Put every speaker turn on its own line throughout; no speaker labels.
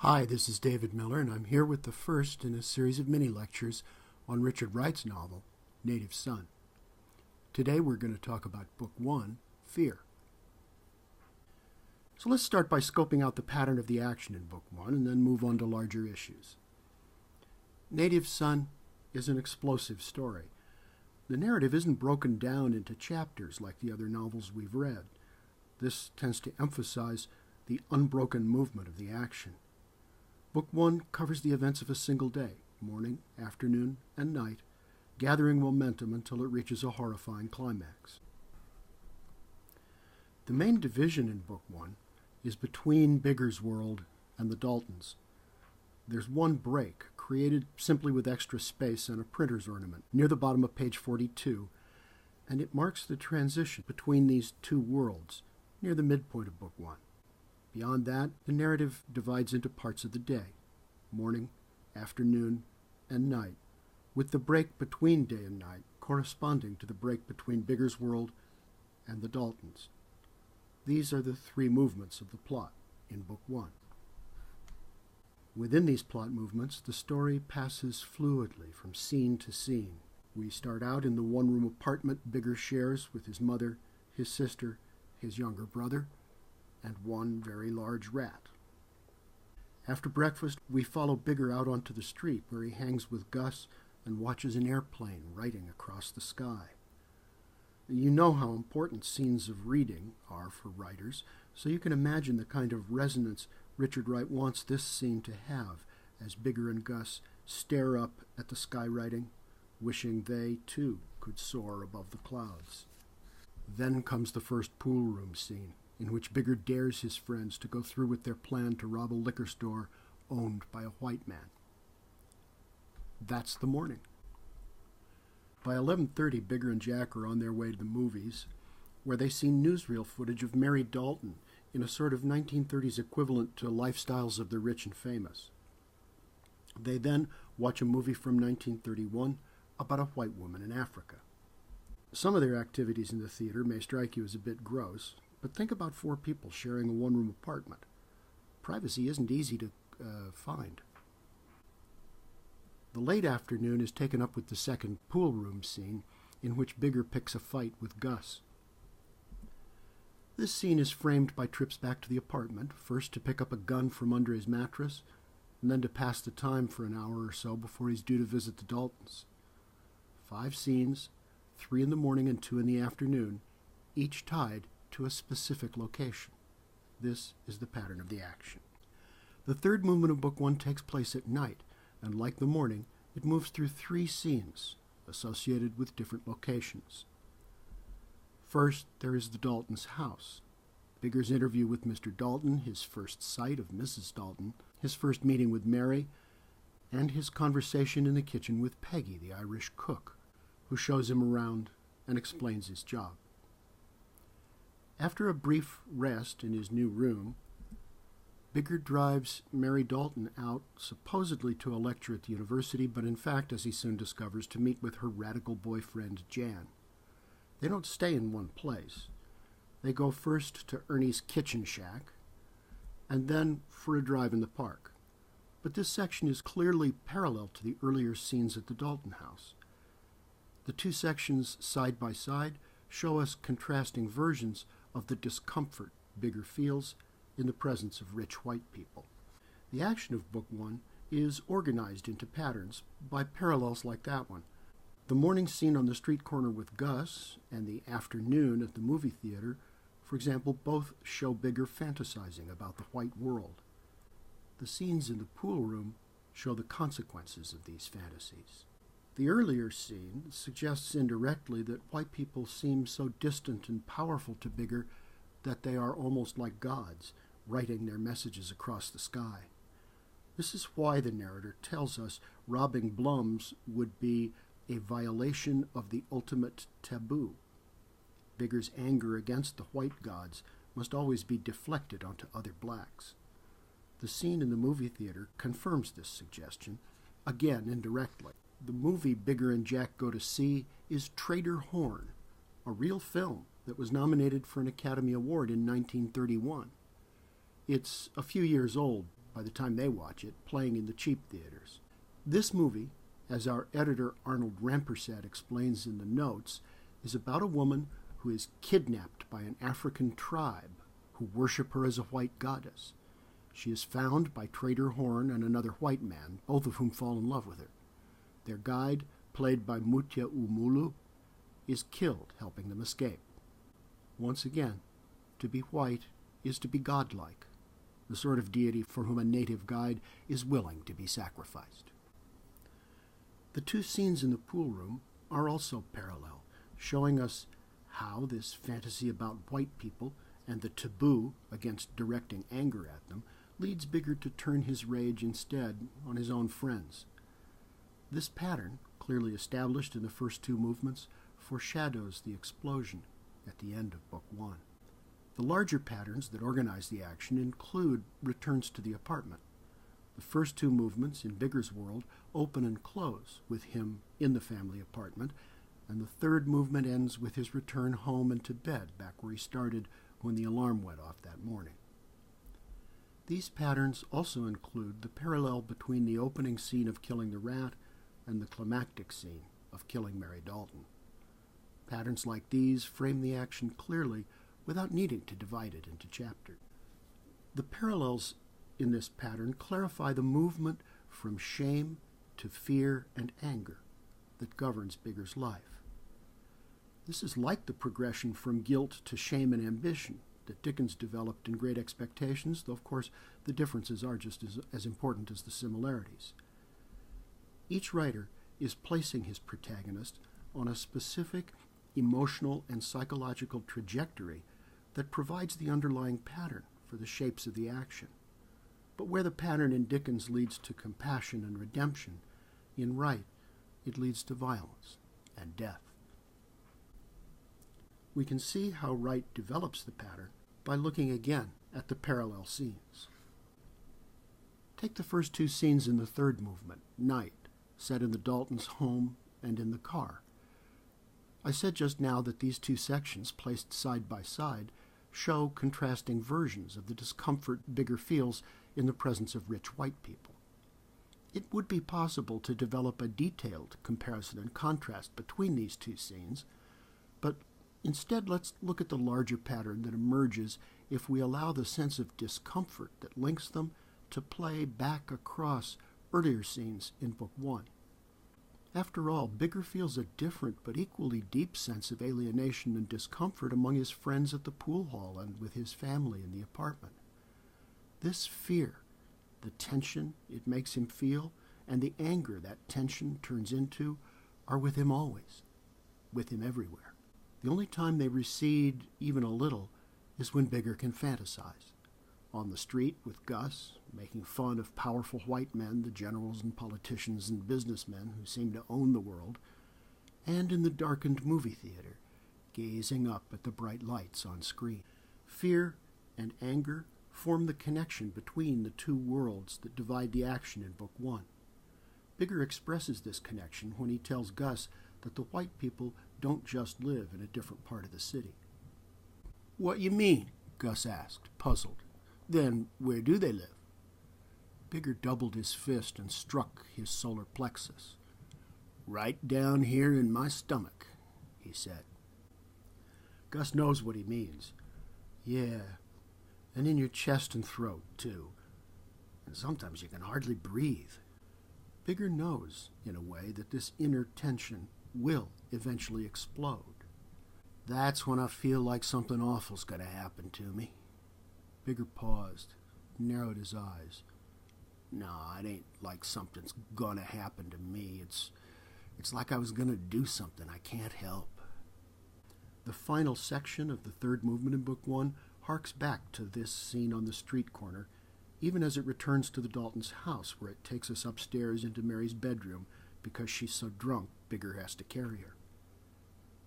Hi, this is David Miller, and I'm here with the first in a series of mini-lectures on Richard Wright's novel, Native Son. Today we're going to talk about Book 1, Fear. So let's start by scoping out the pattern of the action in Book 1 and then move on to larger issues. Native Son is an explosive story. The narrative isn't broken down into chapters like the other novels we've read. This tends to emphasize the unbroken movement of the action. Book 1 covers the events of a single day, morning, afternoon, and night, gathering momentum until it reaches a horrifying climax. The main division in Book 1 is between Bigger's world and the Daltons. There's one break, created simply with extra space and a printer's ornament, near the bottom of page 42, and it marks the transition between these two worlds, near the midpoint of Book 1. Beyond that, the narrative divides into parts of the day, morning, afternoon, and night, with the break between day and night corresponding to the break between Bigger's world and the Daltons. These are the three movements of the plot in Book 1. Within these plot movements, the story passes fluidly from scene to scene. We start out in the one-room apartment Bigger shares with his mother, his sister, his younger brother, and one very large rat. After breakfast, we follow Bigger out onto the street where he hangs with Gus and watches an airplane writing across the sky. You know how important scenes of reading are for writers, so you can imagine the kind of resonance Richard Wright wants this scene to have as Bigger and Gus stare up at the sky writing, wishing they, too, could soar above the clouds. Then comes the first pool room scene, in which Bigger dares his friends to go through with their plan to rob a liquor store owned by a white man. That's the morning. By 11:30, Bigger and Jack are on their way to the movies, where they see newsreel footage of Mary Dalton in a sort of 1930s equivalent to Lifestyles of the Rich and Famous. They then watch a movie from 1931 about a white woman in Africa. Some of their activities in the theater may strike you as a bit gross, but think about four people sharing a one-room apartment. Privacy isn't easy to find. The late afternoon is taken up with the second pool room scene, in which Bigger picks a fight with Gus. This scene is framed by trips back to the apartment, first to pick up a gun from under his mattress, and then to pass the time for an hour or so before he's due to visit the Daltons. 5 scenes, 3 in the morning and 2 in the afternoon, each tied to a specific location. This is the pattern of the action. The third movement of Book 1 takes place at night, and like the morning, it moves through 3 scenes associated with different locations. First, there is the Daltons' house. Bigger's interview with Mr. Dalton, his first sight of Mrs. Dalton, his first meeting with Mary, and his conversation in the kitchen with Peggy, the Irish cook, who shows him around and explains his job. After a brief rest in his new room, Bigger drives Mary Dalton out, supposedly to a lecture at the university, but in fact, as he soon discovers, to meet with her radical boyfriend, Jan. They don't stay in one place. They go first to Ernie's kitchen shack, and then for a drive in the park. But this section is clearly parallel to the earlier scenes at the Dalton house. The 2 sections, side by side, show us contrasting versions of the discomfort Bigger feels in the presence of rich white people. The action of Book 1 is organized into patterns by parallels like that one. The morning scene on the street corner with Gus and the afternoon at the movie theater, for example, both show Bigger fantasizing about the white world. The scenes in the pool room show the consequences of these fantasies. The earlier scene suggests indirectly that white people seem so distant and powerful to Bigger that they are almost like gods, writing their messages across the sky. This is why the narrator tells us robbing Blum's would be a violation of the ultimate taboo. Bigger's anger against the white gods must always be deflected onto other blacks. The scene in the movie theater confirms this suggestion, again indirectly. The movie Bigger and Jack go to see is Trader Horn, a real film that was nominated for an Academy Award in 1931. It's a few years old, by the time they watch it, playing in the cheap theaters. This movie, as our editor Arnold Rampersad explains in the notes, is about a woman who is kidnapped by an African tribe who worship her as a white goddess. She is found by Trader Horn and another white man, both of whom fall in love with her. Their guide, played by Mutia Umulu, is killed helping them escape. Once again, to be white is to be godlike, the sort of deity for whom a native guide is willing to be sacrificed. The two scenes in the pool room are also parallel, showing us how this fantasy about white people and the taboo against directing anger at them leads Bigger to turn his rage instead on his own friends. This pattern, clearly established in the first two movements, foreshadows the explosion at the end of Book 1. The larger patterns that organize the action include returns to the apartment. The first two movements in Bigger's world open and close with him in the family apartment, and the third movement ends with his return home and to bed, back where he started when the alarm went off that morning. These patterns also include the parallel between the opening scene of killing the rat and the climactic scene of killing Mary Dalton. Patterns like these frame the action clearly without needing to divide it into chapters. The parallels in this pattern clarify the movement from shame to fear and anger that governs Bigger's life. This is like the progression from guilt to shame and ambition that Dickens developed in Great Expectations, though of course the differences are just as important as the similarities. Each writer is placing his protagonist on a specific emotional and psychological trajectory that provides the underlying pattern for the shapes of the action. But where the pattern in Dickens leads to compassion and redemption, in Wright it leads to violence and death. We can see how Wright develops the pattern by looking again at the parallel scenes. Take the first two scenes in the third movement, Night, set in the Daltons' home and in the car. I said just now that these two sections, placed side by side, show contrasting versions of the discomfort Bigger feels in the presence of rich white people. It would be possible to develop a detailed comparison and contrast between these two scenes, but instead let's look at the larger pattern that emerges if we allow the sense of discomfort that links them to play back across earlier scenes in Book 1. After all, Bigger feels a different but equally deep sense of alienation and discomfort among his friends at the pool hall and with his family in the apartment. This fear, the tension it makes him feel, and the anger that tension turns into, are with him always, with him everywhere. The only time they recede even a little is when Bigger can fantasize. On the street with Gus, making fun of powerful white men, the generals and politicians and businessmen who seem to own the world, and in the darkened movie theater, gazing up at the bright lights on screen. Fear and anger form the connection between the two worlds that divide the action in Book 1. Bigger expresses this connection when he tells Gus that the white people don't just live in a different part of the city. "What you mean?" Gus asked, puzzled. "Then where do they live?" Bigger doubled his fist and struck his solar plexus. "Right down here in my stomach," he said. Gus knows what he means. "Yeah, and in your chest and throat, too. And sometimes you can hardly breathe." Bigger knows, in a way, that this inner tension will eventually explode. "That's when I feel like something awful's going to happen to me." Bigger paused, narrowed his eyes. "No, it ain't like something's going to happen to me. It's like I was going to do something I can't help." The final section of the third movement in Book 1 harks back to this scene on the street corner, even as it returns to the Daltons' house, where it takes us upstairs into Mary's bedroom because she's so drunk Bigger has to carry her.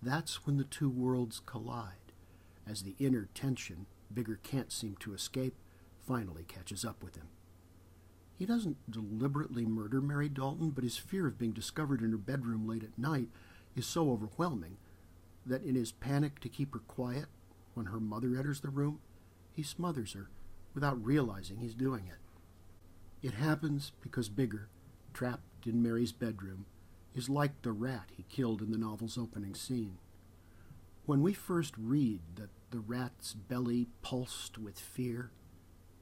That's when the two worlds collide, as the inner tension Bigger can't seem to escape finally catches up with him. He doesn't deliberately murder Mary Dalton, but his fear of being discovered in her bedroom late at night is so overwhelming that in his panic to keep her quiet when her mother enters the room, he smothers her without realizing he's doing it. It happens because Bigger, trapped in Mary's bedroom, is like the rat he killed in the novel's opening scene. When we first read that the rat's belly pulsed with fear,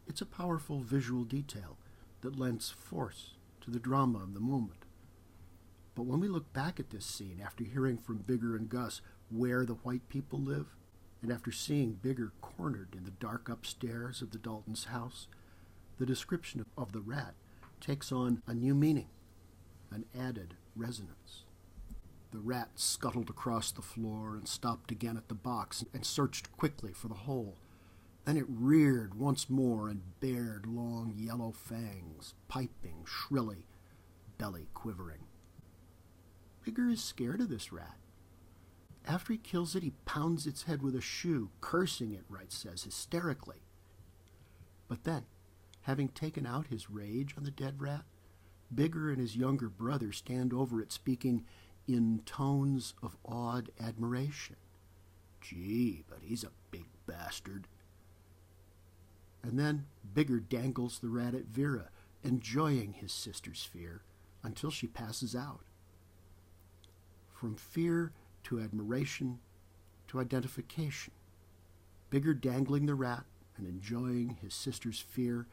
it's a powerful visual detail that lends force to the drama of the moment. But when we look back at this scene after hearing from Bigger and Gus where the white people live, and after seeing Bigger cornered in the dark upstairs of the Daltons' house, the description of the rat takes on a new meaning, an added resonance. The rat scuttled across the floor and stopped again at the box and searched quickly for the hole. Then it reared once more and bared long yellow fangs, piping shrilly, belly quivering. Bigger is scared of this rat. After he kills it, he pounds its head with a shoe, cursing it, Wright says, hysterically. But then, having taken out his rage on the dead rat, Bigger and his younger brother stand over it, speaking in tones of awed admiration. Gee, but he's a big bastard. And then Bigger dangles the rat at Vera, enjoying his sister's fear, until she passes out. From fear to admiration to identification, Bigger dangling the rat and enjoying his sister's fear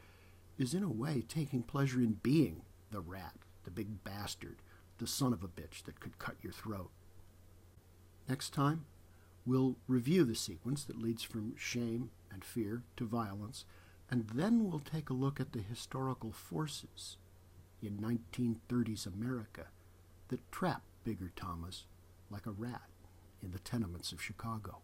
is in a way taking pleasure in being the rat, the big bastard, the son of a bitch that could cut your throat. Next time, we'll review the sequence that leads from shame and fear to violence, and then we'll take a look at the historical forces in 1930s America that trapped Bigger Thomas like a rat in the tenements of Chicago.